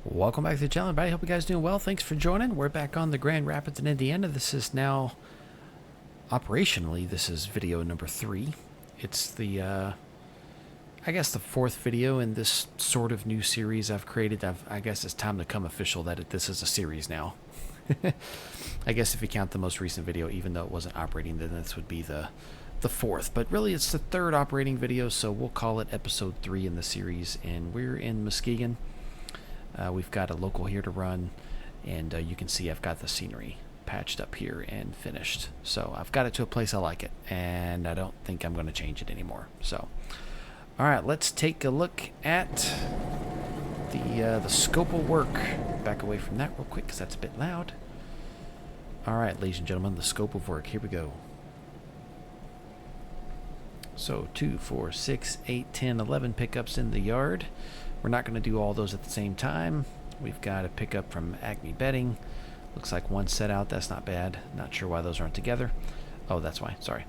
Welcome back to the channel, everybody. Hope you guys are doing well. Thanks for joining. We're back on the Grand Rapids in Indiana. This is now, operationally, this is video number 3. It's the, I guess the 4th video in this sort of new series I've created. I guess it's time to come official that this is a series now. I guess if you count the most recent video, even though it wasn't operating, then this would be the 4th. But really, it's the 3rd operating video, so we'll call it episode 3 in the series. And we're in Muskegon. We've got a local here to run, and you can see I've got the scenery patched up here and finished. So I've got it to a place I like it, and I don't think I'm going to change it anymore. So, all right, let's take a look at the scope of work. Back away from that real quick because that's a bit loud. All right, ladies and gentlemen, the scope of work. Here we go. So 2, 4, 6, 8, 10, 11 pickups in the yard. We're not going to do all those at the same time. We've got a pickup from Acme Bedding. Looks like one set out. That's not bad. Not sure why those aren't together. Oh, that's why. Sorry.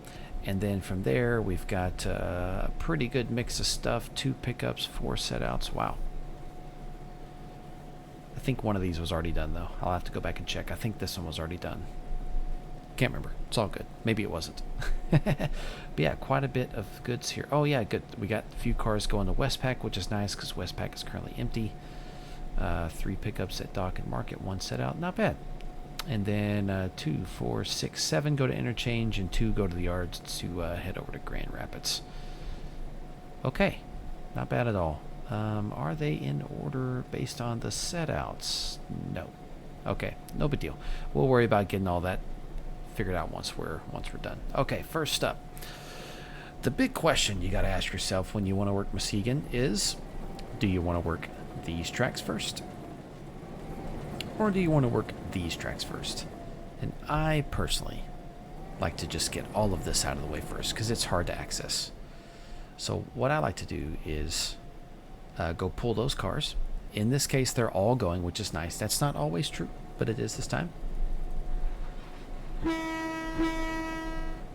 And then from there, we've got a pretty good mix of stuff. 2 pickups, 4 set outs. Wow. I think one of these was already done, though. I'll have to go back and check. I think this one was already done. Can't remember. It's all good. Maybe it wasn't. But yeah, quite a bit of goods here. Oh yeah, good. We got a few cars going to Westpac, which is nice because Westpac is currently empty. 3 pickups at Dock and Market, 1 set out. Not bad. And then 2, 4, 6, 7 go to Interchange, and 2 go to the yards to head over to Grand Rapids. Okay, not bad at all. Are they in order based on the set outs? No. Okay, no big deal. We'll worry about getting all that figured out once we're done. Okay, first up, the big question you got to ask yourself when you want to work Muskegon is, do you want to work these tracks first, or do you want to work these tracks first? And I personally like to just get all of this out of the way first because it's hard to access. So what I like to do is go pull those cars. In this case, they're all going, which is nice. That's not always true, but it is this time.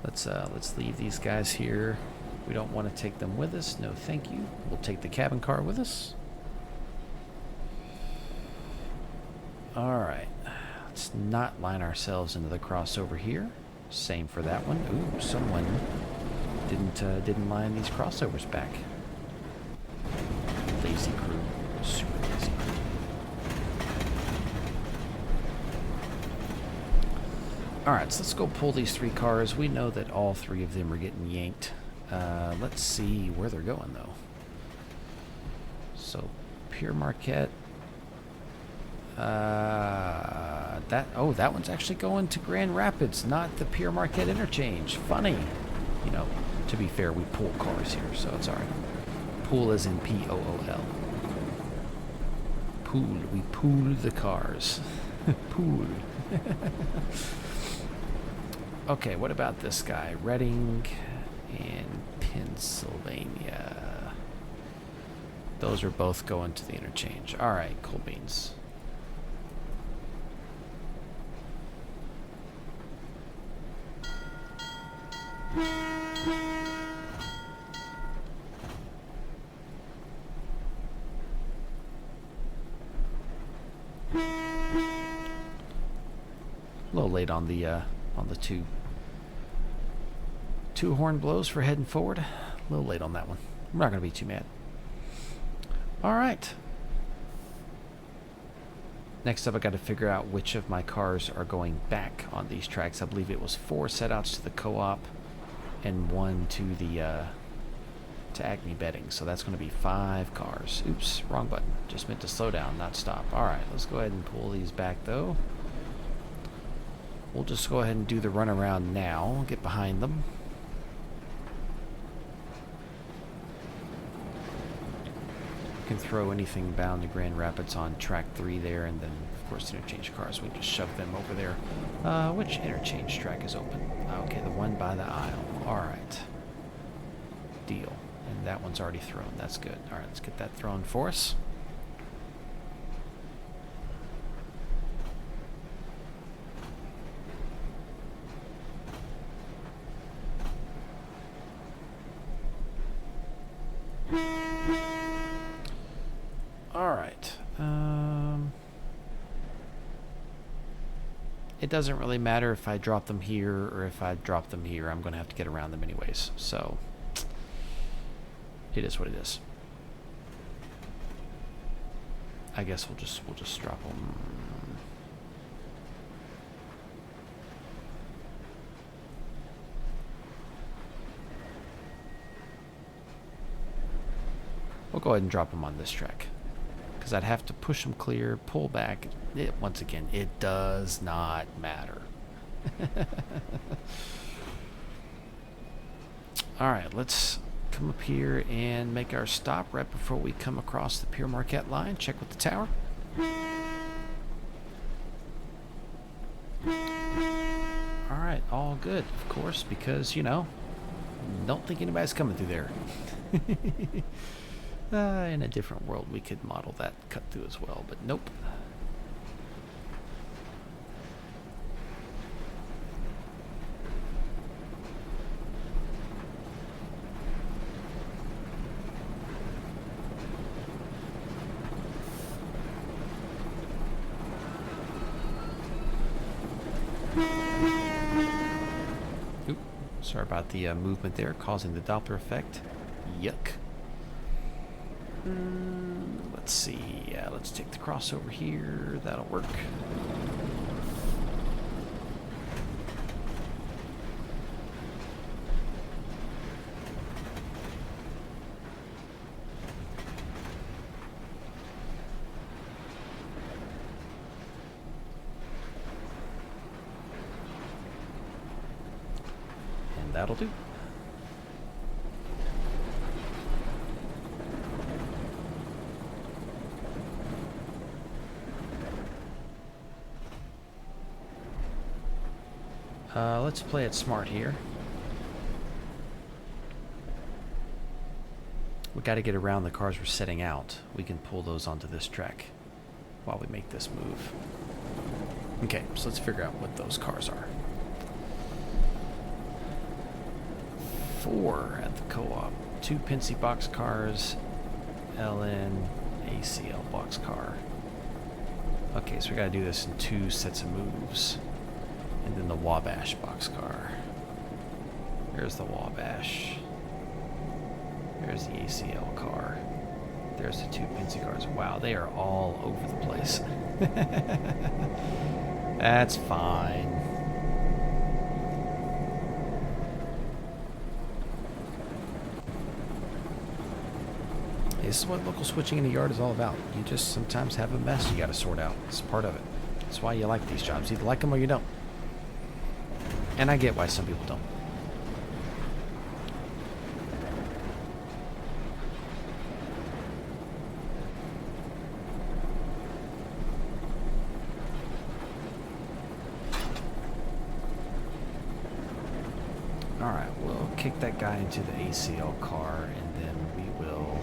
Let's leave these guys here. We don't want to take them with us. No, thank you. We'll take the cabin car with us. All right. Let's not line ourselves into the crossover here. Same for that one. Ooh, someone didn't line these crossovers back. Lazy crew. Super lazy crew. Alright, so let's go pull these 3 cars. We know that all 3 of them are getting yanked. Let's see where they're going, though. So, Pure Marquette. That one's actually going to Grand Rapids, not the Pure Marquette Interchange. Funny. You know, to be fair, we pull cars here, so it's alright. Pool as in P-O-O-L. Pool. We pool the cars. Pool. Okay, what about this guy? Reading and Pennsylvania. Those are both going to the Interchange. All right, cool beans. A little late on the 2 horn blows for heading forward. A little late on that one. I'm not going to be too mad. All right. Next up, I got to figure out which of my cars are going back on these tracks. I believe it was 4 setouts to the co-op and 1 to the to Acme Bedding. So that's going to be 5 cars. Oops, wrong button. Just meant to slow down, not stop. All right, let's go ahead and pull these back though. We'll just go ahead and do the run around now. Get behind them. Can throw anything bound to Grand Rapids on track 3 there, and then of course interchange cars, we just shove them over there. Which interchange track is open? Okay, the one by the aisle. Alright. Deal. And that one's already thrown. That's good. Alright, let's get that thrown for us. All right. it doesn't really matter if I drop them here or if I drop them here. I'm going to have to get around them anyways. So it is what it is. I guess we'll just drop them. We'll go ahead and drop them on this track, because I'd have to push them clear, pull back. Once again, it does not matter. All right, let's come up here and make our stop right before we come across the Pier Marquette line. Check with the tower. All right, all good, of course, because, you know, don't think anybody's coming through there. In a different world, we could model that cut through as well, but nope. Oop, sorry about the movement there, causing the Doppler effect. Yuck. Let's see. Yeah, let's take the crossover here. That'll work. And that'll do. Let's play it smart here. We got to get around the cars we're setting out. We can pull those onto this track while we make this move. Okay, so let's figure out what those cars are. 4 at the co-op. 2 Pincy box cars, LN ACL box car. Okay, so we got to do this in 2 sets of moves. And then the Wabash boxcar. There's the Wabash. There's the ACL car. There's the 2 Pincy cars. Wow, they are all over the place. That's fine. This is what local switching in the yard is all about. You just sometimes have a mess you got to sort out. It's part of it. That's why you like these jobs. You either like them or you don't. And I get why some people don't. Alright, we'll kick that guy into the ACL car, and then we will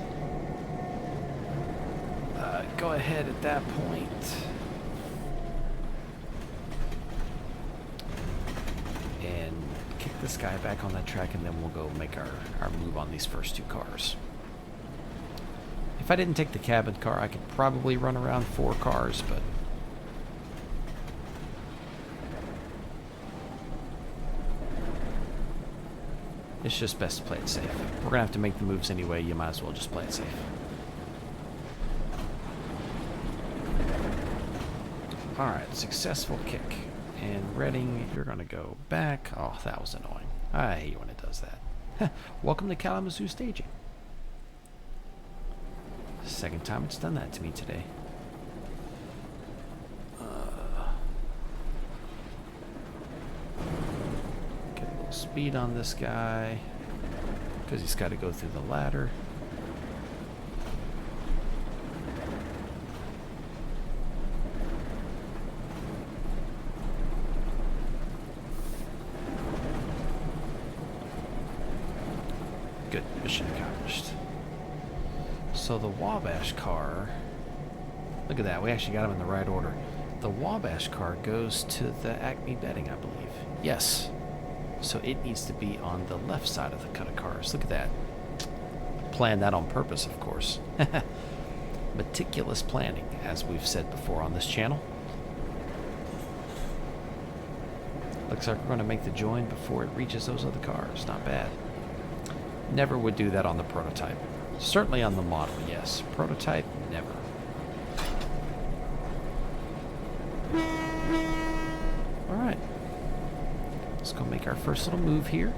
go ahead at that point. This guy back on that track, and then we'll go make our move on these first 2 cars. If I didn't take the cabin car, I could probably run around 4 cars, but it's just best to play it safe. We're gonna have to make the moves anyway. You might as well just play it safe. Alright, successful kick. And Reading, you're going to go back. Oh, that was annoying. I hate when it does that. Welcome to Kalamazoo staging. Second time it's done that to me today. Get a little speed on this guy, because he's got to go through the ladder. Good, mission accomplished. So the Wabash car, look at that, we actually got them in the right order. The Wabash car goes to the Acme bedding, I believe. Yes. So it needs to be on the left side of the cut of cars. Look at that. Planned that on purpose, of course. Meticulous planning, as we've said before on this channel. Looks like we're going to make the join before it reaches those other cars. Not bad. Never would do that on the prototype. Certainly on the model, yes. Prototype, never. Alright. Let's go make our first little move here.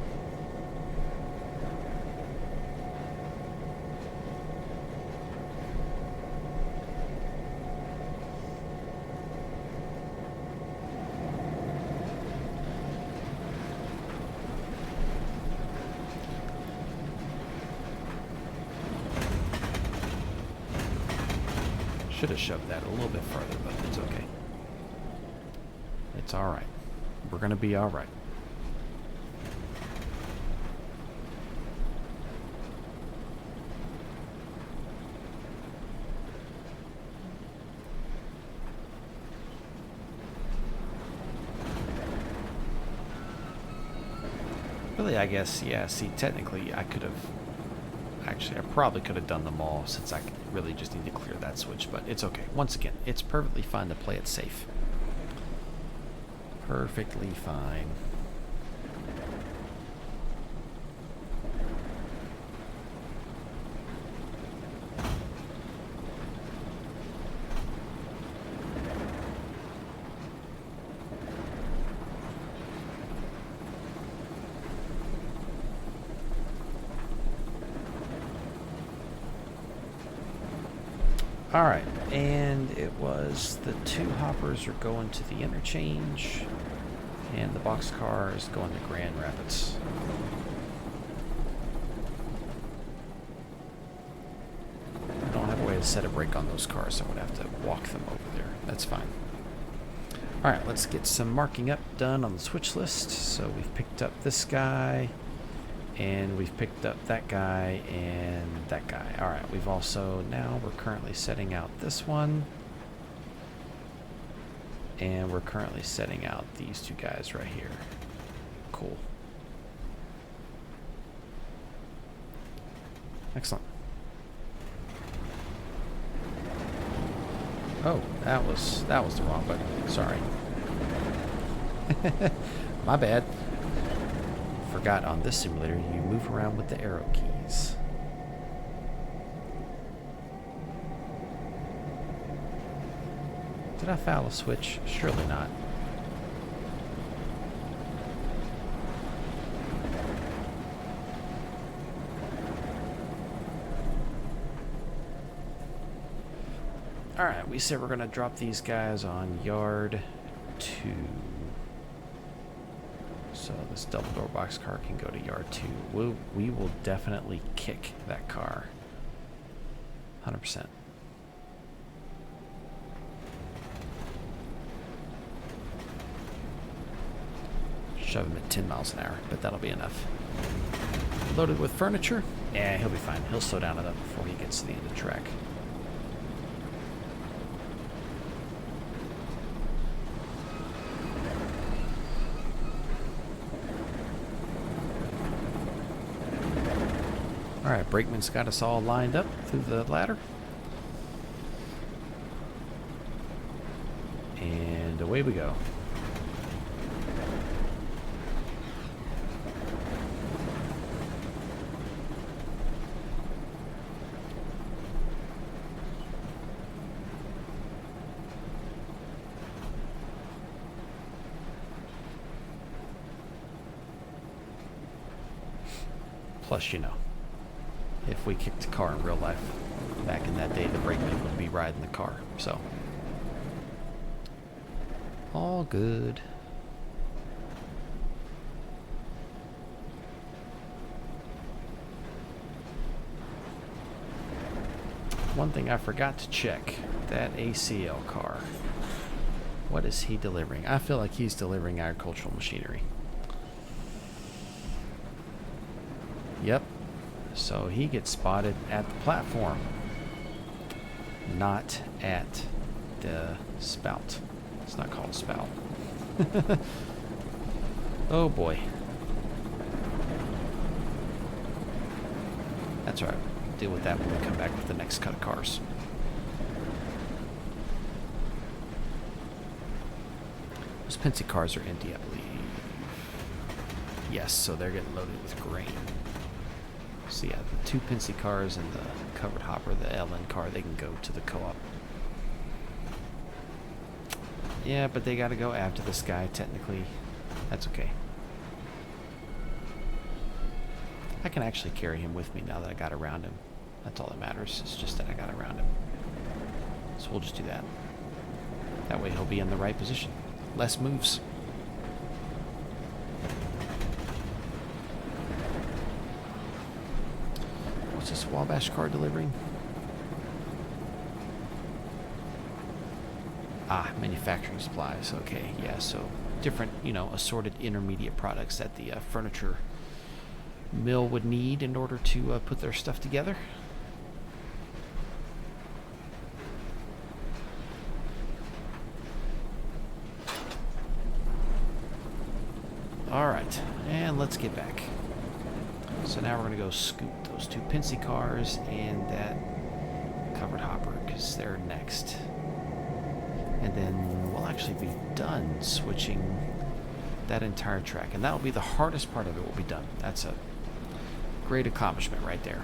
Should have shoved that a little bit further, but it's okay. It's alright. We're going to be alright. Really, I guess, yeah, see, technically I could have... Actually, I probably could have done them all since I really just need to clear that switch, but it's okay. Once again, it's perfectly fine to play it safe. Perfectly fine. Alright, and it was the two hoppers are going to the Interchange, and the boxcar is going to Grand Rapids. I don't have a way to set a brake on those cars, so I would have to walk them over there. That's fine. Alright, let's get some marking up done on the switch list. So we've picked up this guy. And we've picked up that guy and that guy. Alright, we've also, now we're currently setting out this one. And we're currently setting out these two guys right here. Cool. Excellent. Oh, that was the wrong button. Sorry. My bad. Forgot on this simulator you move around with the arrow keys. Did I foul a switch? Surely not. Alright, we said we're going to drop these guys on yard 2. So this double door box car can go to yard 2. We will definitely kick that car. 100%. Shove him at 10 miles an hour, but that'll be enough. Loaded with furniture? Yeah, he'll be fine. He'll slow down enough before he gets to the end of the track. Alright, Brakeman's got us all lined up through the ladder. And away we go. Plus, you know, if we kicked a car in real life, back in that day, the brakeman would be riding the car. So, all good. One thing I forgot to check, that ACL car. What is he delivering? I feel like he's delivering agricultural machinery. Yep. So he gets spotted at the platform, not at the spout. It's not called a spout. Oh boy. That's all right. We'll deal with that when we come back with the next cut of cars. Those Penske cars are empty, I believe. Yes, so they're getting loaded with grain. So yeah, the 2 Pincy cars and the covered hopper, the LN car, they can go to the co-op. Yeah, but they got to go after this guy, technically. That's okay. I can actually carry him with me now that I got around him. That's all that matters. It's just that I got around him. So we'll just do that. That way he'll be in the right position. Less moves. What's this Wabash car delivering? Ah, manufacturing supplies. Okay, yeah, so different, assorted intermediate products that the furniture mill would need in order to put their stuff together. All right, and let's get back. So now we're going to go scoop those 2 Pincy cars and that covered hopper because they're next. And then we'll actually be done switching that entire track. And that'll be the hardest part of it will be done. That's a great accomplishment right there.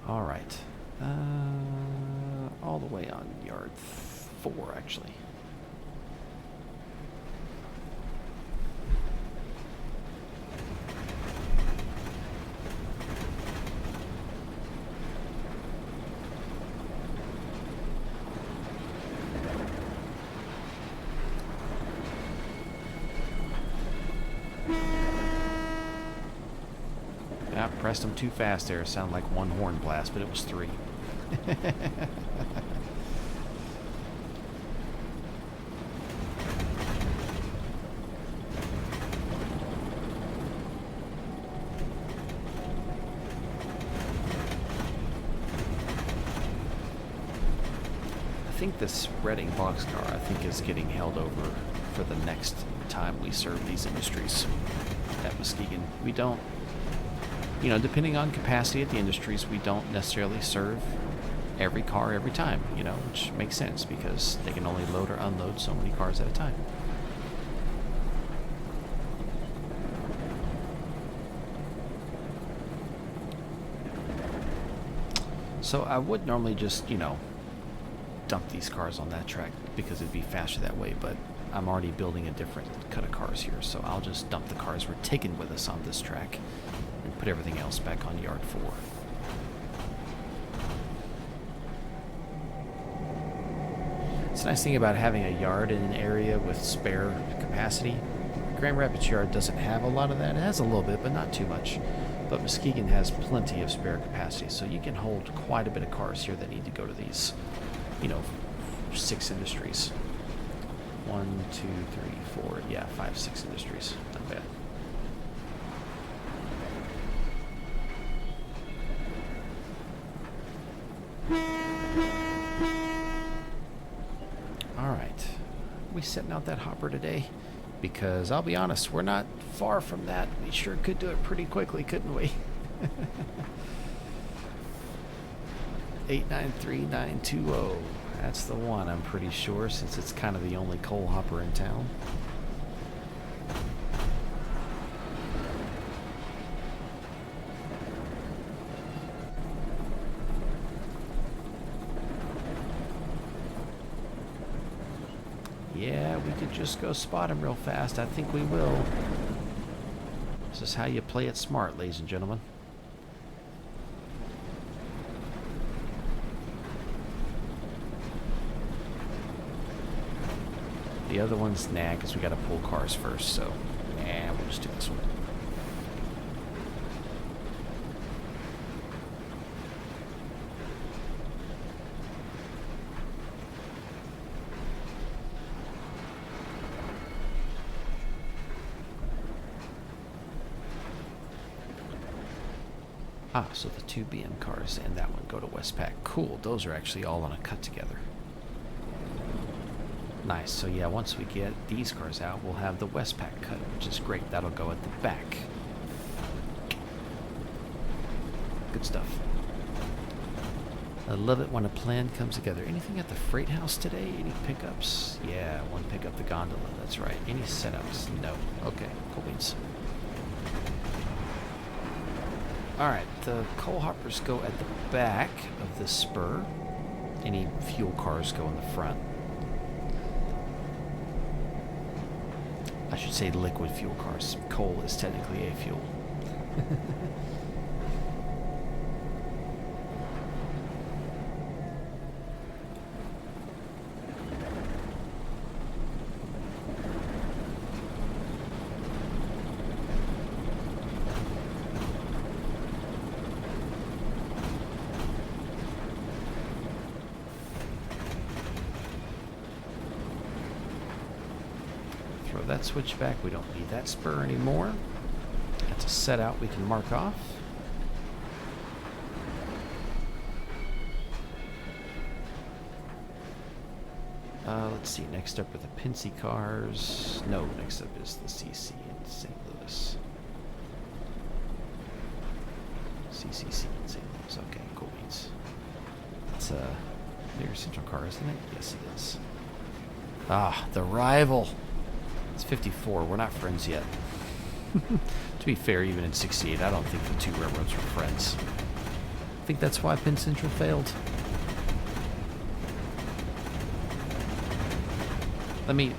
All right. All the way on yard 4, actually. I pressed them too fast there. It sounded like one horn blast, but it was 3. I think this Reading boxcar, I think, is getting held over for the next time we serve these industries at Muskegon. We don't, depending on capacity at the industries, we don't necessarily serve every car every time, which makes sense because they can only load or unload so many cars at a time. So I would normally just, dump these cars on that track because it'd be faster that way, but I'm already building a different cut of cars here, so I'll just dump the cars we're taking with us on this track and put everything else back on yard 4. It's a nice thing about having a yard in an area with spare capacity. Grand Rapids Yard doesn't have a lot of that. It has a little bit, but not too much. But Muskegon has plenty of spare capacity, so you can hold quite a bit of cars here that need to go to these, 6 industries. 1, 2, 3, 4, yeah, 5, 6 industries. Not bad. All right, we setting out that hopper today? Because I'll be honest, we're not far from that. We sure could do it pretty quickly, couldn't we? 893920. That's the one, I'm pretty sure, since it's kind of the only coal hopper in town. Yeah, we could just go spot him real fast. I think we will. This is how you play it smart, ladies and gentlemen. The other one's nah, because we got to pull cars first, so we'll just do this one. Ah, so the 2 BM cars and that one go to Westpac. Cool, those are actually all on a cut together. Nice, so yeah, once we get these cars out, we'll have the Westpac cut, which is great. That'll go at the back. Good stuff. I love it when a plan comes together. Anything at the freight house today? Any pickups? Yeah, one pickup, the gondola. That's right. Any setouts? No. Okay, cool beans. Alright, the coal hoppers go at the back of this spur. Any fuel cars go in the front. I should say liquid fuel cars. Coal is technically a fuel. Throw that switch back. We don't need that spur anymore. That's a set out we can mark off. Let's see. Next up are the Pincy cars. No, next up is the CC in St. Louis. CCC in St. Louis. Okay, cool beans. It's a bigger central car, isn't it? Yes, it is. Ah, the rival. It's 54. We're not friends yet. To be fair, even in 68, I don't think the two railroads were friends. I think that's why Penn Central failed. Let me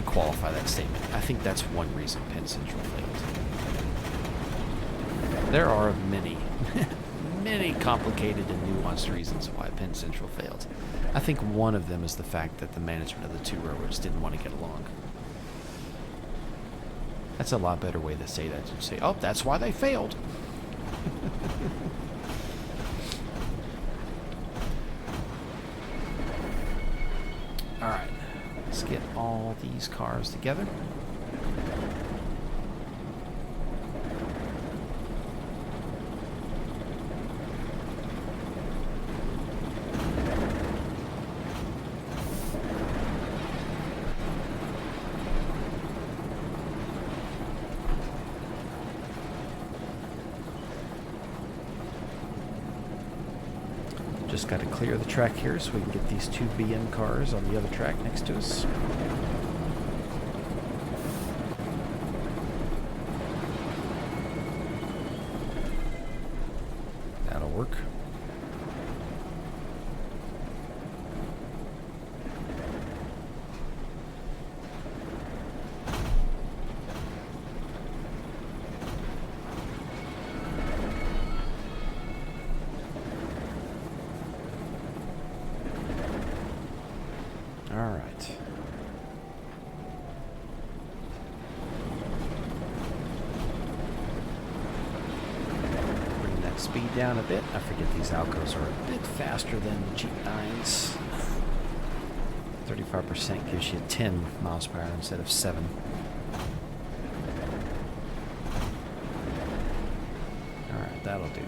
qualify that statement. I think that's one reason Penn Central failed. There are many, many complicated and nuanced reasons why Penn Central failed. I think one of them is the fact that the management of the two railroads didn't want to get along. That's a lot better way to say that. To say, oh, that's why they failed. All right, let's get all these cars together. Just got to clear the track here so we can get these two BM cars on the other track next to us. That'll work. All right. Bring that speed down a bit. I forget these Alcos are a bit faster than the GR&Is. 35% gives you 10 miles per hour instead of 7. All right, that'll do.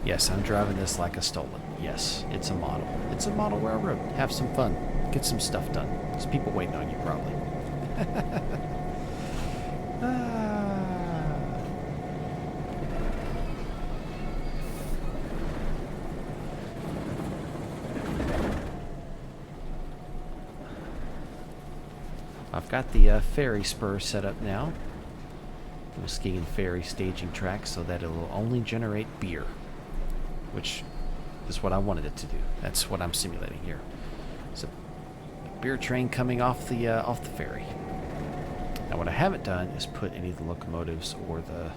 Yes, I'm driving this like a stolen. Yes, it's a model. It's a model railroad. Have some fun. Get some stuff done. There's people waiting on you, probably. I've got the ferry spur set up now. The Muskegon ferry staging track so that it will only generate beer, which is what I wanted it to do. That's what I'm simulating here. It's a beer train coming off the ferry. Now what I haven't done is put any of the locomotives or the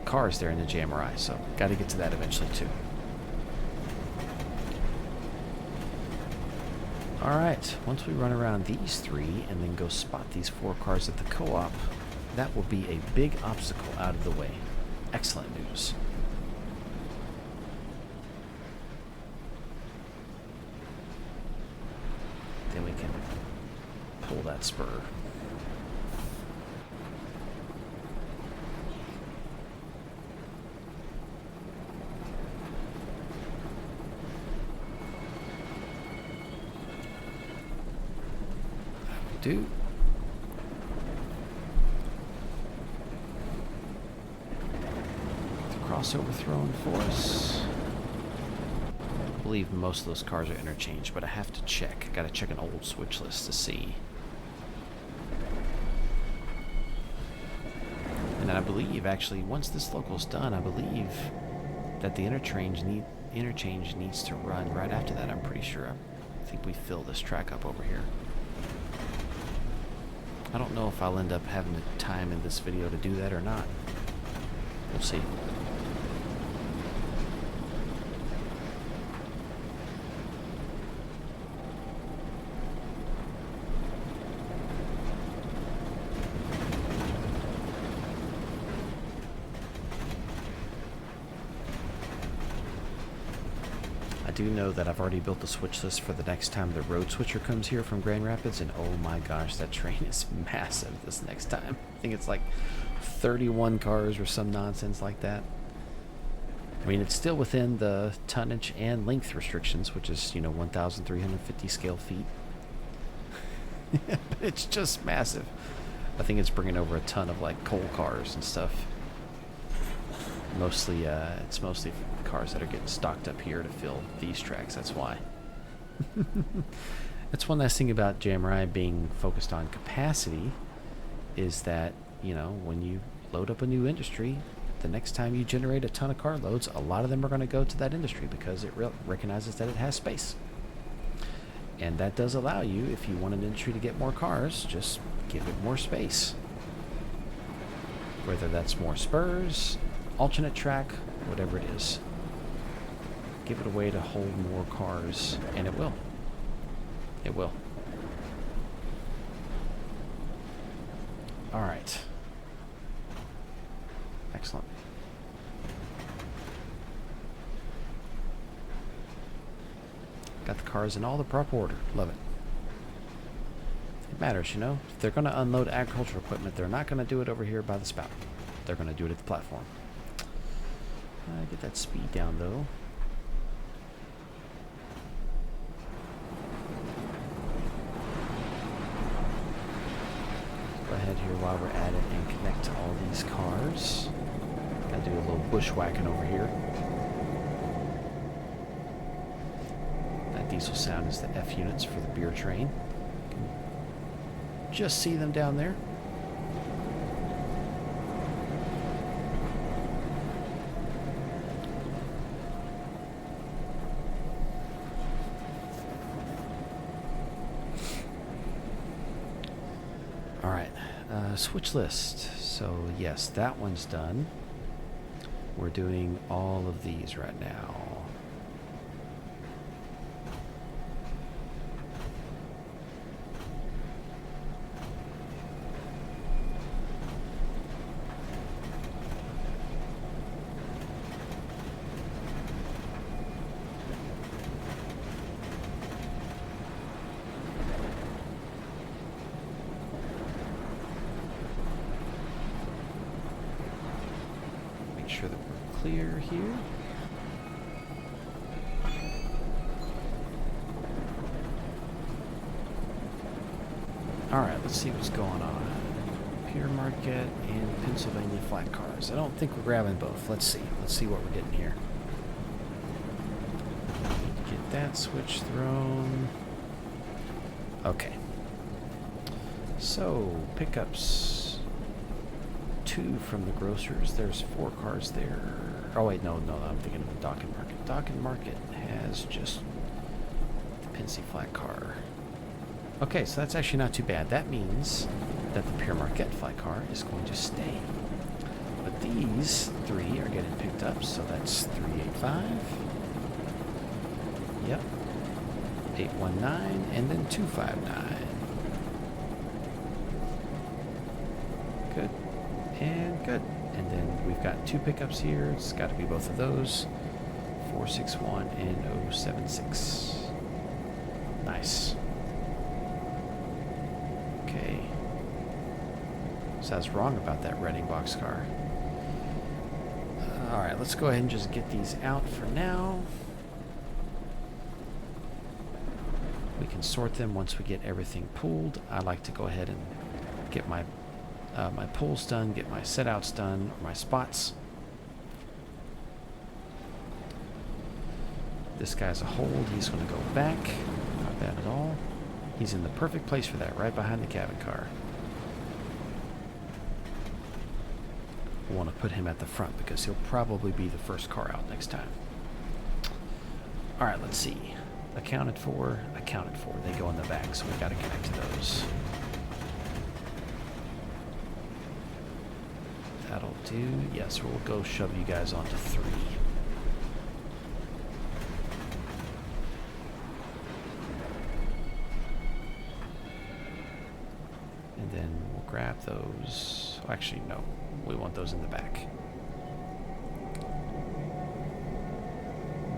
cars there in the JMRI, so got to get to that eventually too. Alright, once we run around these three and then go spot these 4 cars at the co-op, that will be a big obstacle out of the way. Excellent news. Then we can pull that spur. Do. cross overthrown for us. I believe most of those cars are interchanged, but I have to check. I gotta check an old switch list to see. And then I believe, actually, once this local's done, I believe that the interchange needs to run right after that. I'm pretty sure. I think we fill this track up over here. I don't know if I'll end up having the time in this video to do that or not. We'll see. I do know that I've already built the switch list for the next time the road switcher comes here from Grand Rapids, and oh my gosh, that train is massive this next time. I think it's like 31 cars or some nonsense like that. I mean, it's still within the tonnage and length restrictions, which is, 1,350 scale feet. But it's just massive. I think it's bringing over a ton of like coal cars and stuff. It's mostly cars that are getting stocked up here to fill these tracks. That's why. That's one nice thing about JMRI being focused on capacity, is that, when you load up a new industry, the next time you generate a ton of car loads, a lot of them are going to go to that industry because it recognizes that it has space. And that does allow you, if you want an industry to get more cars, just give it more space. Whether that's more spurs, alternate track, whatever it is. Give it a way to hold more cars, and it will. It will. All right. Excellent. Got the cars in all the proper order. Love it. It matters, If they're going to unload agricultural equipment, they're not going to do it over here by the spout. They're going to do it at the platform. Get that speed down, though. Go ahead here while we're at it and connect to all these cars. Gotta do a little bushwhacking over here. That diesel sound is the F units for the beer train. Just see them down there. Switch list. So yes, that one's done. We're doing all of these right now. Sure that we're clear here. Alright, let's see what's going on. Pier Market and Pennsylvania flat cars. I don't think we're grabbing both. Let's see. Let's see what we're getting here. Get that switch thrown. Okay. So, pickups. 2 from the grocers. There's 4 cars there. Oh wait, no, I'm thinking of the Dock and Market. Dock and Market has just the Pennsy flat car. Okay, so that's actually not too bad. That means that the Pier Market flat car is going to stay. But these 3 are getting picked up, so that's 385. Yep. 819 and then 259. Good. And good. And then we've got 2 pickups here. It's got to be both of those. 461 and 076. Nice. Okay. So I was wrong about that Reading boxcar. Alright, let's go ahead and just get these out for now. We can sort them once we get everything pulled. I like to go ahead and get my pulls done, get my setouts done, or my spots. This guy's a hold. He's going to go back. Not bad at all. He's in the perfect place for that, right behind the cabin car. I want to put him at the front because he'll probably be the first car out next time. All right, let's see. Accounted for. They go in the back, so we got to connect to those. That'll do. Yes, we'll go shove you guys onto 3. And then we'll grab those. Actually, no. We want those in the back.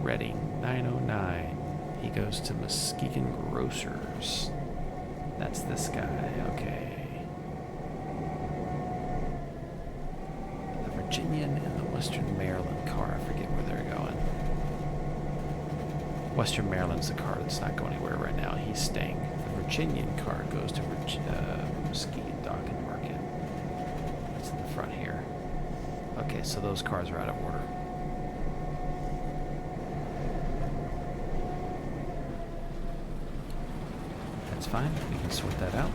Reading 909. He goes to Muskegon Grocers. That's this guy. Okay. The Virginian and the Western Maryland car. I forget where they're going. Western Maryland's the car that's not going anywhere right now. He's staying. The Virginian car goes to Muskegon Dock and Market. That's in the front here. Okay, so those cars are out of order. That's fine. We can sort that out.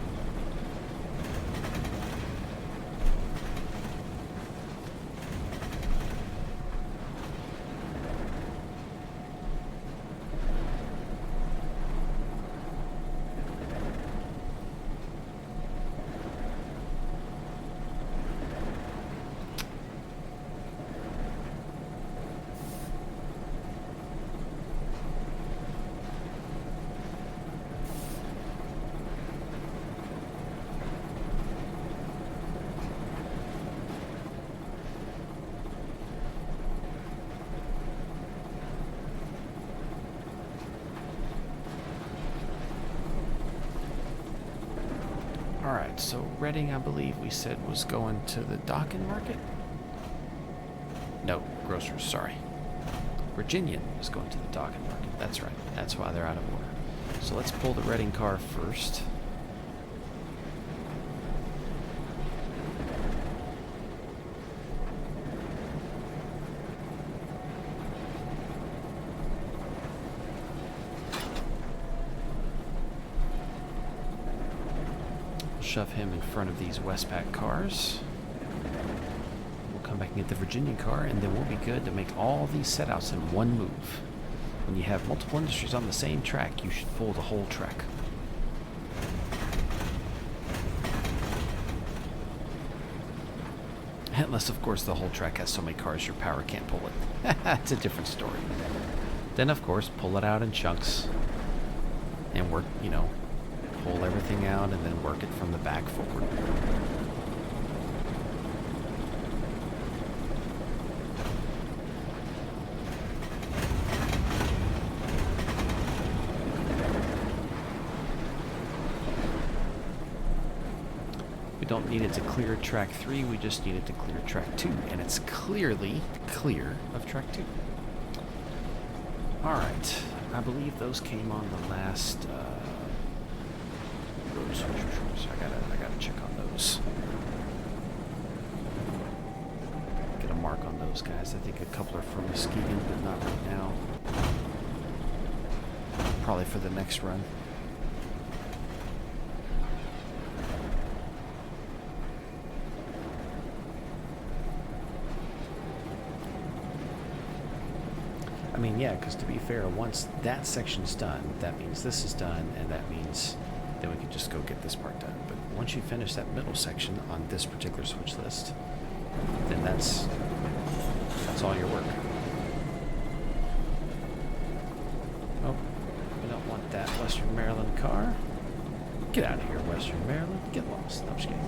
Alright, so Reading, I believe we said, was going to the Dock and Market? No, Grocers, sorry. Virginian was going to the Dock and Market. That's right. That's why they're out of order. So let's pull the Reading car first. Shove him in front of these Westpac cars. We'll come back and get the Virginian car, and then we'll be good to make all these setouts in one move. When you have multiple industries on the same track, you should pull the whole track. Unless, of course, the whole track has so many cars your power can't pull it. It's a different story. Then, of course, pull it out in chunks and work, pull everything out and then work it from the back forward. We don't need it to clear track 3, we just need it to clear track 2, and it's clearly clear of track 2. Alright, I believe those came on the last road switchers. I gotta check on those. Get a mark on those guys. I think a couple are from Muskegon, but not right now. Probably for the next run. I mean, yeah, because to be fair, once that section's done, that means this is done, and that means then we can just go get this part done. But once you finish that middle section on this particular switch list, then that's all your work. Oh, we don't want that Western Maryland car. Get out of here, Western Maryland. Get lost. No, I'm just kidding.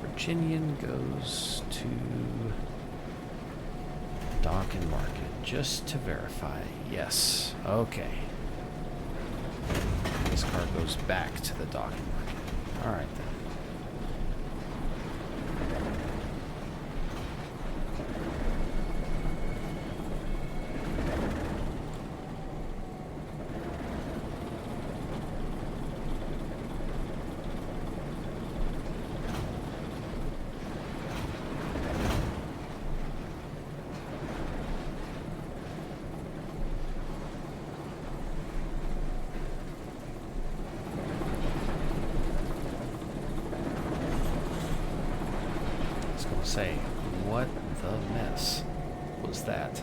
Virginian goes to Dock and Market just to verify. Yes. Okay. This car goes back to the Dock and Market. All right then. say, what the mess was that?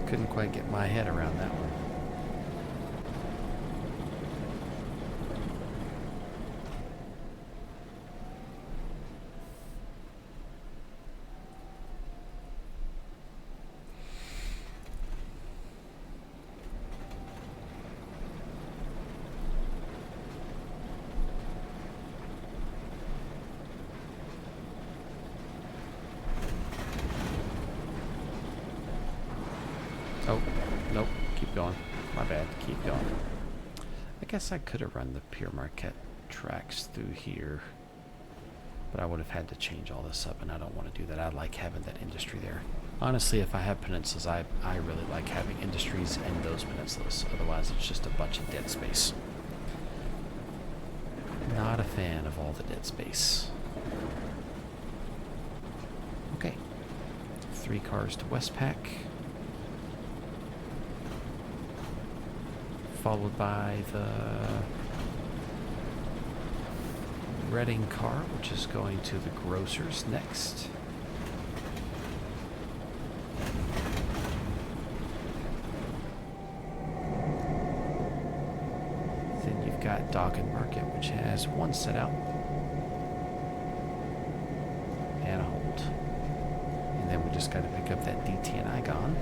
Couldn't quite get my head around that one. Oh, nope. Keep going. My bad. Keep going. I guess I could have run the Pure Marquette tracks through here, but I would have had to change all this up, and I don't want to do that. I like having that industry there. Honestly, if I have peninsulas, I really like having industries and those peninsulas. Otherwise, it's just a bunch of dead space. Not a fan of all the dead space. Okay. 3 cars to Westpac. Followed by the Reading car, which is going to the grocers next. Then you've got Dock and Market, which has 1 set out and a hold. And then we just got to pick up that DT&I gone.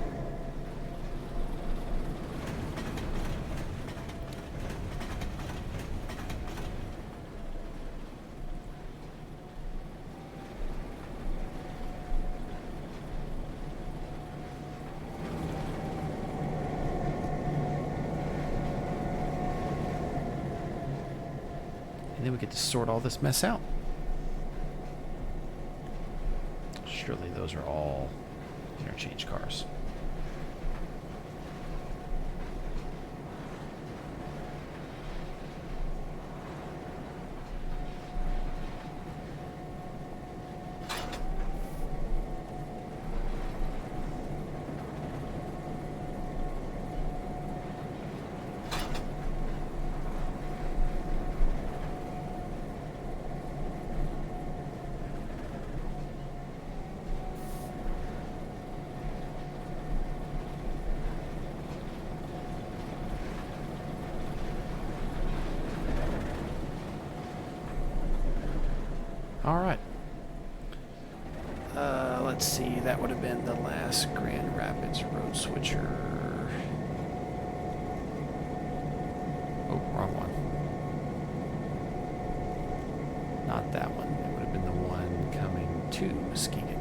And then we get to sort all this mess out. Surely those are all Interchange cars. All right. Let's see. That would have been the last Grand Rapids road switcher. Oh, wrong one. Not that one. It would have been the one coming to Muskegon.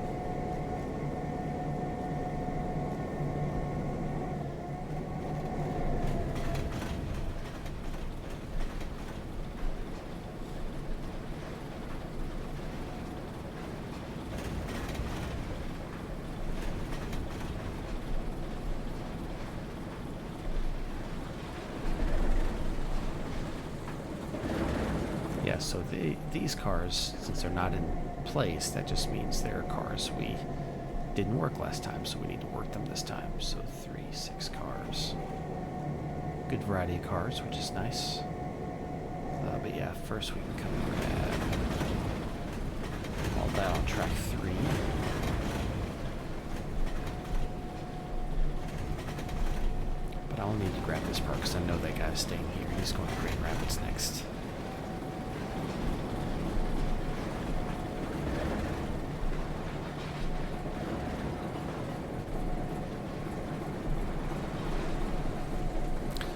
Yeah, so these cars, since they're not in place, that just means they're cars we didn't work last time, so we need to work them this time. So 3, 6 cars. Good variety of cars, which is nice. But yeah, first we can come and grab all that on track 3. But I'll need to grab this part because I know that guy's staying here. He's going to Grand Rapids next.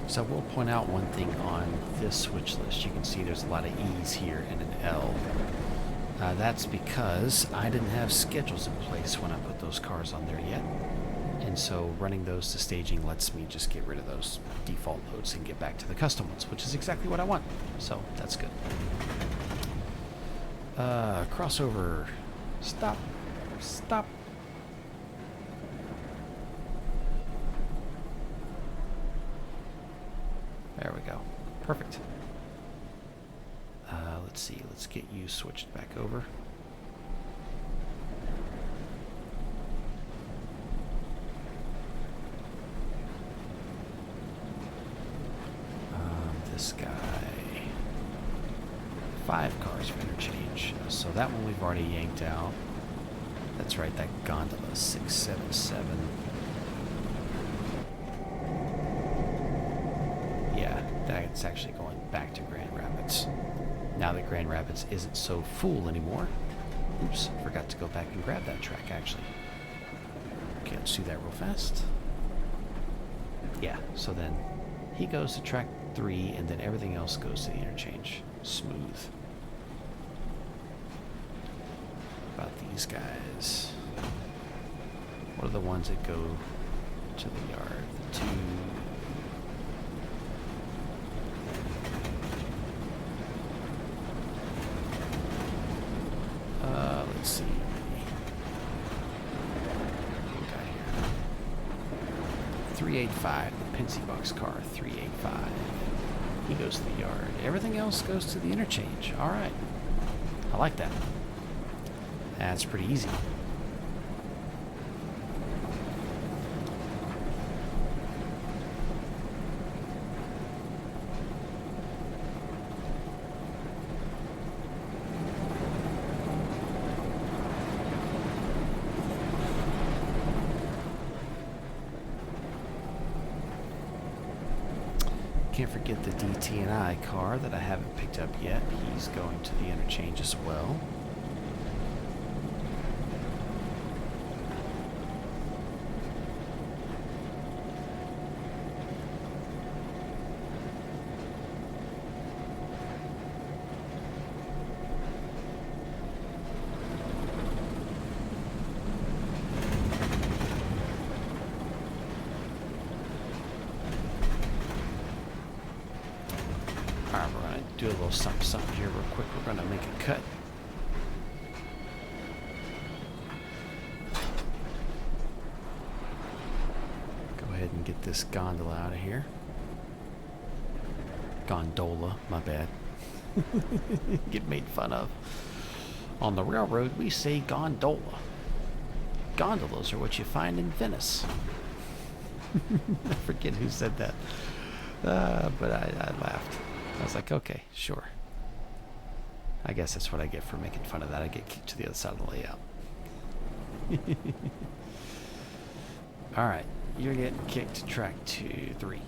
So I will point out one thing on this switch list. You can see there's a lot of E's here and an L. That's because I didn't have schedules in place when I put those cars on there yet. And so running those to staging lets me just get rid of those default loads and get back to the custom ones, which is exactly what I want. So that's good. Crossover. Stop. Stop. There we go. Perfect. Let's see. Let's get you switched back over. This guy. 5 cars for Interchange. interchange. So that one we've already yanked out. That's right, that gondola 677. Yeah, that's actually going back to Grand Rapids. Now that Grand Rapids isn't so full anymore. Oops, forgot to go back and grab that track actually. Okay, let's do that real fast. Yeah, so then he goes to track 3 and then everything else goes to the interchange. Smooth. About these guys. What are the ones that go to the yard? The 2. Let's see. What we got here? 385, the Pensy Box car, 385. He goes to the yard. Everything else goes to the interchange. All right. I like that. That's pretty easy. Can't forget the GR&I car that I haven't picked up yet. He's going to the interchange as well. Alright, we're going to do a little something here real quick. We're going to make a cut. Go ahead and get this gondola out of here. Gondola, my bad. Get made fun of. On the railroad, we say gondola. Gondolas are what you find in Venice. I forget who said that. But I laughed. I was like, okay, sure. I guess that's what I get for making fun of that. I get kicked to the other side of the layout. Alright, you're getting kicked to track 2, 3.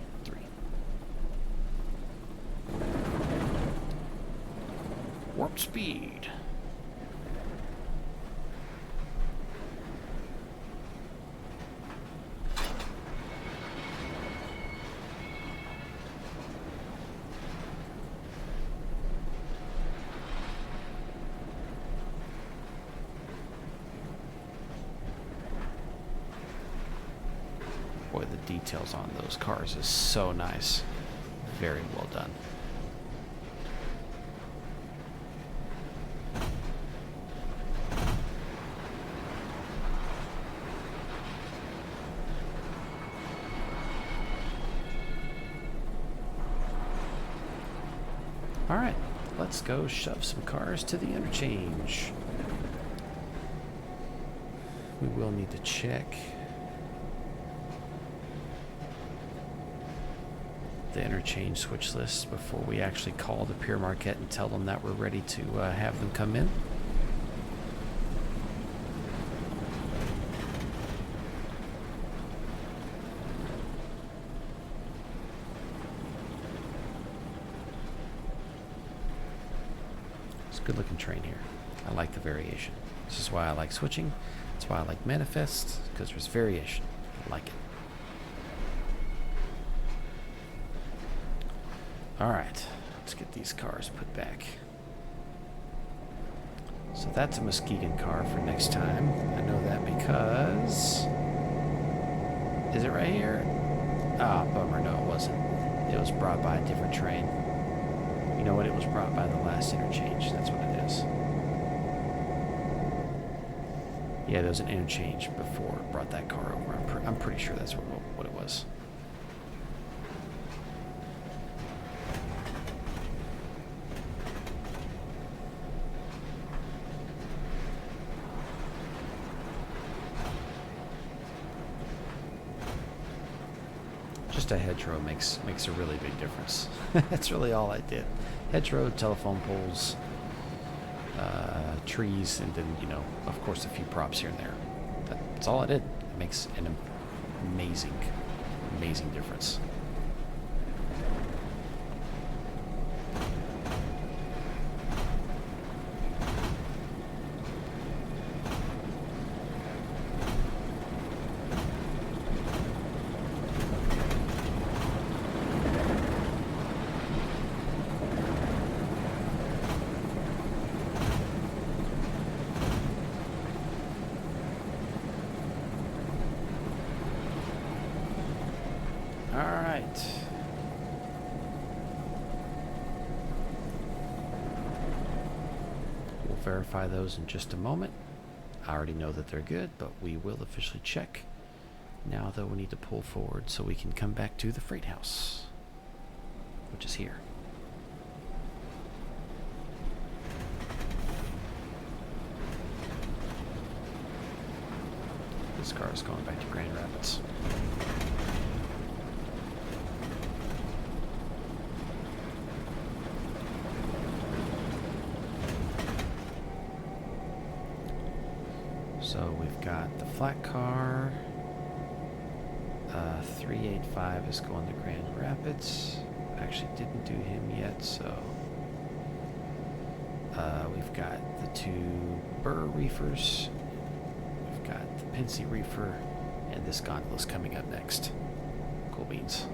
Warp speed. Boy, the details on those cars is so nice. Very well done. All right, let's go shove some cars to the interchange. We will need to check the interchange switch list before we actually call the Pure Marquette and tell them that we're ready to have them come in. It's a good looking train here. I like the variation. This is why I like switching. That's why I like manifest, because there's variation. I like it. Alright, let's get these cars put back. So that's a Muskegon car for next time. I know that because... Is it right here? Ah, bummer, no it wasn't. It was brought by a different train. You know what, it was brought by the last interchange, that's what it is. Yeah, there was an interchange before it brought that car over. I'm pretty sure that's what it was. Just a hedgerow makes a really big difference. That's really all I did. Hedgerow, telephone poles, trees, and then, you know, of course, a few props here and there. That's all I did. It makes an amazing, amazing difference. Alright. We'll verify those in just a moment. I already know that they're good, but we will officially check. Now, though, we need to pull forward so we can come back to the freight house, which is here. This car is going back to Grand Rapids. So we've got the flat car. 385 is going to Grand Rapids. Actually didn't do him yet, so we've got the 2 Burr reefers. We've got the Pensy reefer, and this gondola's coming up next. Cool beans.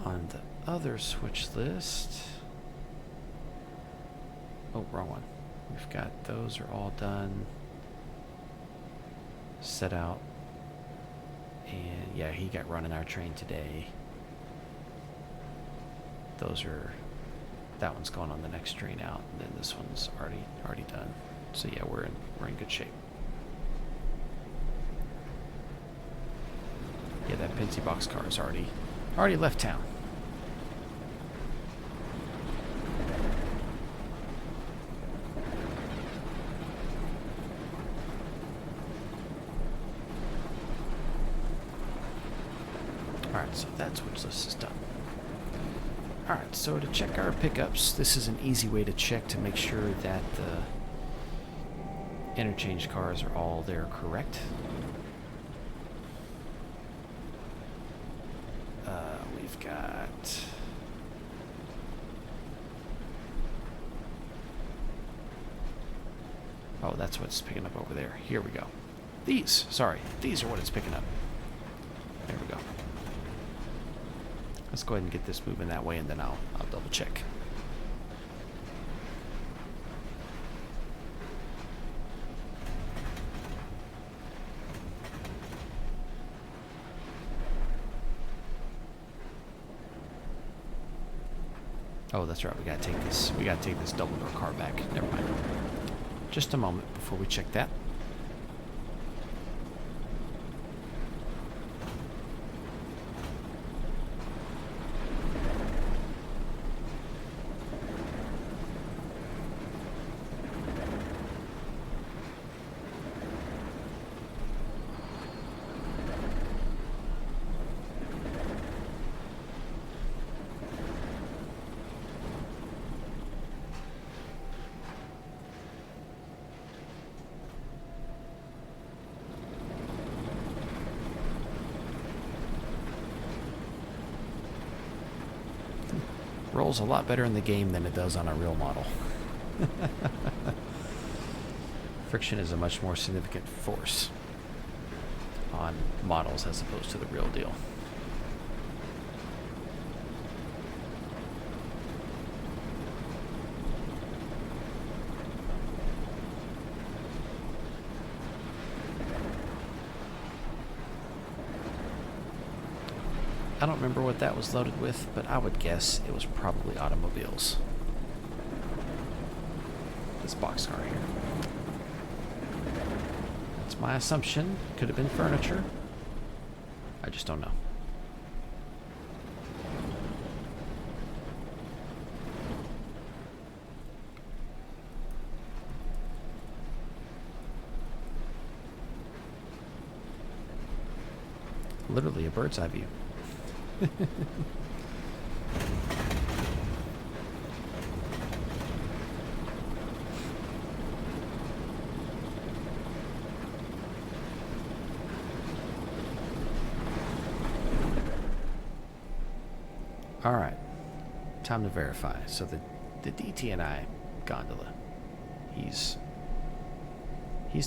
On the other switch list, oh, wrong one. We've got those are all done. Set out, and yeah, he got running our train today. Those are, that one's going on the next train out, and then this one's already done. So yeah, we're in good shape. Yeah, that Pensy boxcar is already left town. Alright, so that switch list is done. Alright, so to check our pickups, this is an easy way to check to make sure that the interchange cars are all there correct. We've got... Oh, that's what's picking up over there. Here we go. These are what it's picking up. There we go. Let's go ahead and get this moving that way, and then I'll double check. Oh, that's right. We gotta take this double door car back. Never mind. Just a moment before we check that. Rolls a lot better in the game than it does on a real model. Friction is a much more significant force on models as opposed to the real deal. I don't remember what that was loaded with, but I would guess it was probably automobiles. This boxcar here. That's my assumption. Could have been furniture. I just don't know. Literally a bird's eye view. All right, time to verify. So the DT&I gondola, he's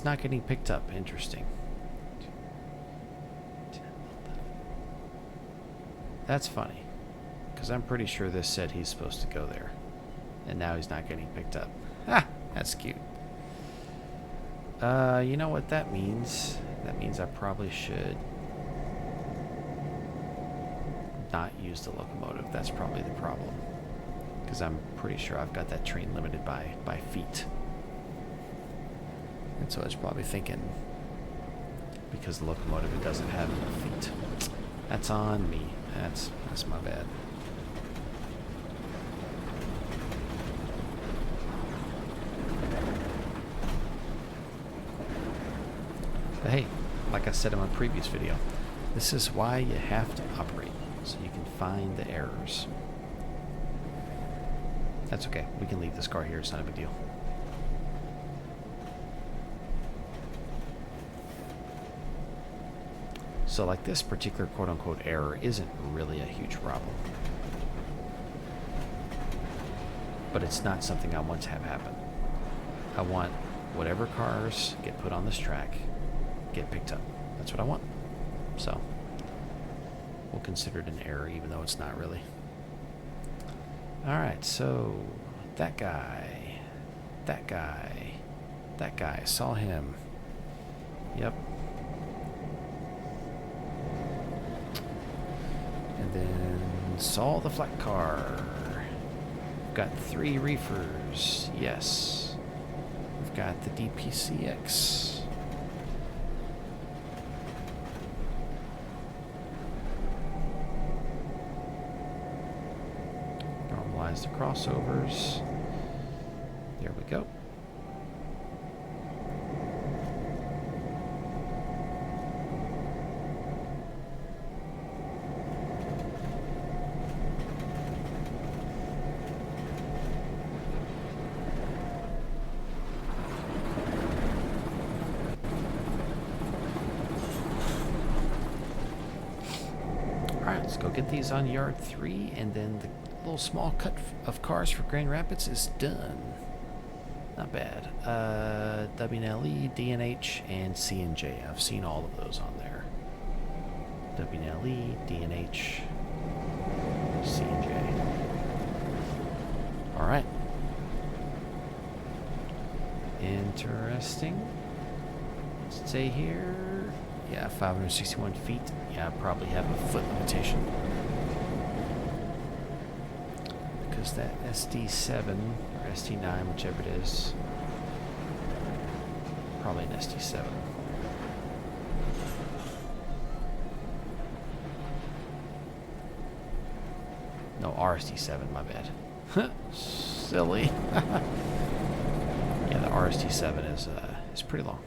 not getting picked up. Interesting. That's funny, because I'm pretty sure this said he's supposed to go there, and now he's not getting picked up. Ha! That's cute. You know what that means? That means I probably should not use the locomotive. That's probably the problem, because I'm pretty sure I've got that train limited by feet. And so I was probably thinking, because the locomotive, it doesn't have enough feet. That's on me. That's my bad. But hey, like I said in my previous video, this is why you have to operate, so you can find the errors. That's okay. We can leave this car here. It's not a big deal. So like this particular quote-unquote error isn't really a huge problem. But it's not something I want to have happen. I want whatever cars get put on this track get picked up. That's what I want. So we'll consider it an error even though it's not really. Alright, so that guy, saw him. Yep. And then saw the flat car. We've got 3 reefers. Yes. We've got the DPCX. Normalize the crossovers. There we go. Let's go get these on yard 3, and then the little small cut of cars for Grand Rapids is done. Not bad. WNLE, DNH, and C&J. I've seen all of those on there. WNLE, DNH, C&J. All right. Interesting. Let's stay here. Yeah, 561 feet. Yeah, I probably have a foot limitation. Because that SD7 or SD9, whichever it is, probably an SD7. No, RSD7, my bad. Silly. Yeah, the RSD7 is pretty long.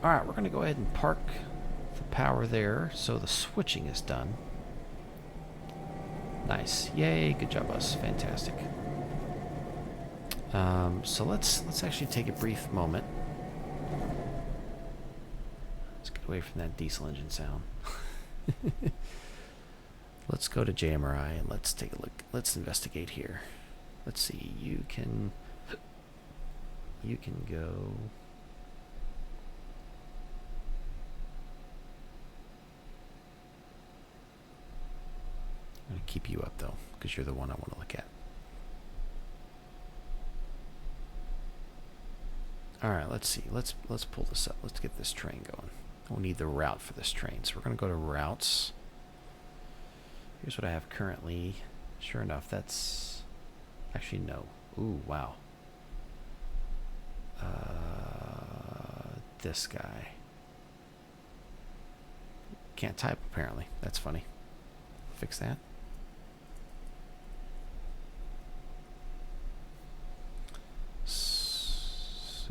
Alright, we're going to go ahead and park the power there so the switching is done. Nice. Yay, good job us. Fantastic. So let's actually take a brief moment. Let's get away from that diesel engine sound. Let's go to JMRI and let's take a look. Let's investigate here. Let's see. You can go. I'm going to keep you up though, because you're the one I want to look at. Alright, let's see. Let's pull this up. Let's get this train going. We'll need the route for this train. So we're going to go to routes. Here's what I have currently. Sure enough, that's... Actually, no. Ooh, wow. This guy. Can't type, apparently. That's funny. Fix that.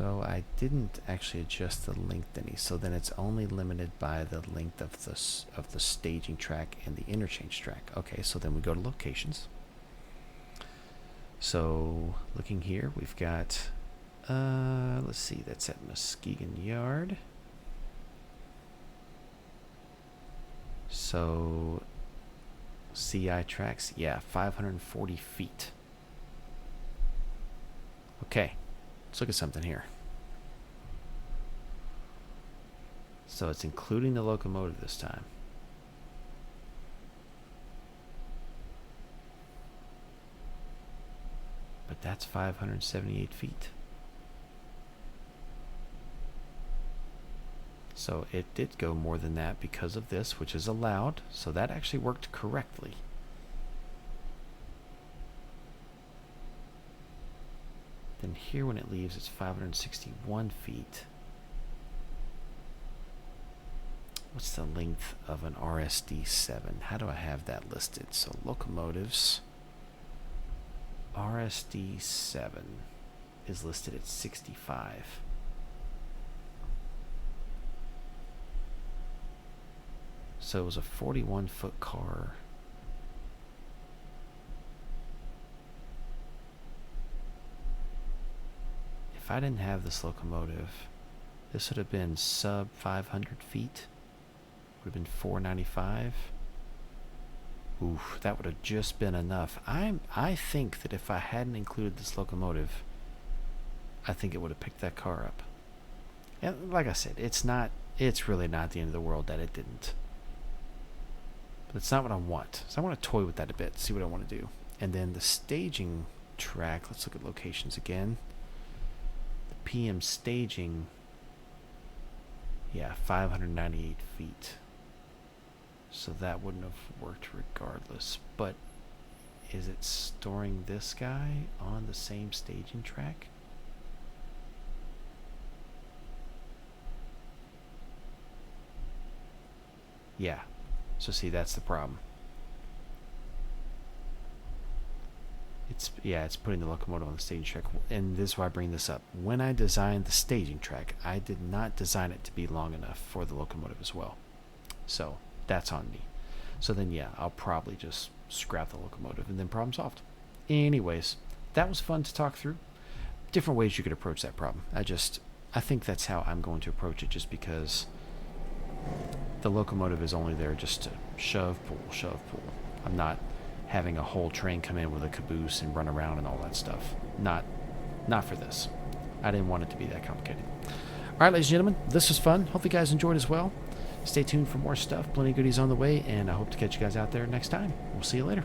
So I didn't actually adjust the length any, so then it's only limited by the length of the staging track and the interchange track. Okay, so then we go to locations. So looking here, we've got, let's see, that's at Muskegon Yard. So CI tracks, yeah, 540 feet. Okay, let's look at something here. So it's including the locomotive this time. But that's 578 feet. So it did go more than that because of this, which is allowed. So that actually worked correctly. Then here when it leaves, it's 561 feet. What's the length of an RSD7? How do I have that listed? So locomotives, RSD7 is listed at 65. So it was a 41-foot car. If I didn't have this locomotive, this would have been sub 500 feet. Would have been 495. Oof, that would have just been enough. I think that if I hadn't included this locomotive, I think it would have picked that car up. And like I said, it's really not the end of the world that it didn't. But it's not what I want. So I want to toy with that a bit, see what I want to do. And then the staging track, let's look at locations again. The PM staging, yeah, 598 feet. So that wouldn't have worked regardless. But is it storing this guy on the same staging track? Yeah. So see, that's the problem. It's putting the locomotive on the staging track. And this is why I bring this up. When I designed the staging track, I did not design it to be long enough for the locomotive as well. So that's on me. So then, yeah, I'll probably just scrap the locomotive and then problem solved. Anyways, that was fun to talk through. Different ways you could approach that problem. I think that's how I'm going to approach it, just because the locomotive is only there just to shove, pull, shove, pull. I'm not having a whole train come in with a caboose and run around and all that stuff. Not for this. I didn't want it to be that complicated. All right, ladies and gentlemen, this was fun. Hope you guys enjoyed as well. Stay tuned for more stuff. Plenty of goodies on the way, and I hope to catch you guys out there next time. We'll see you later.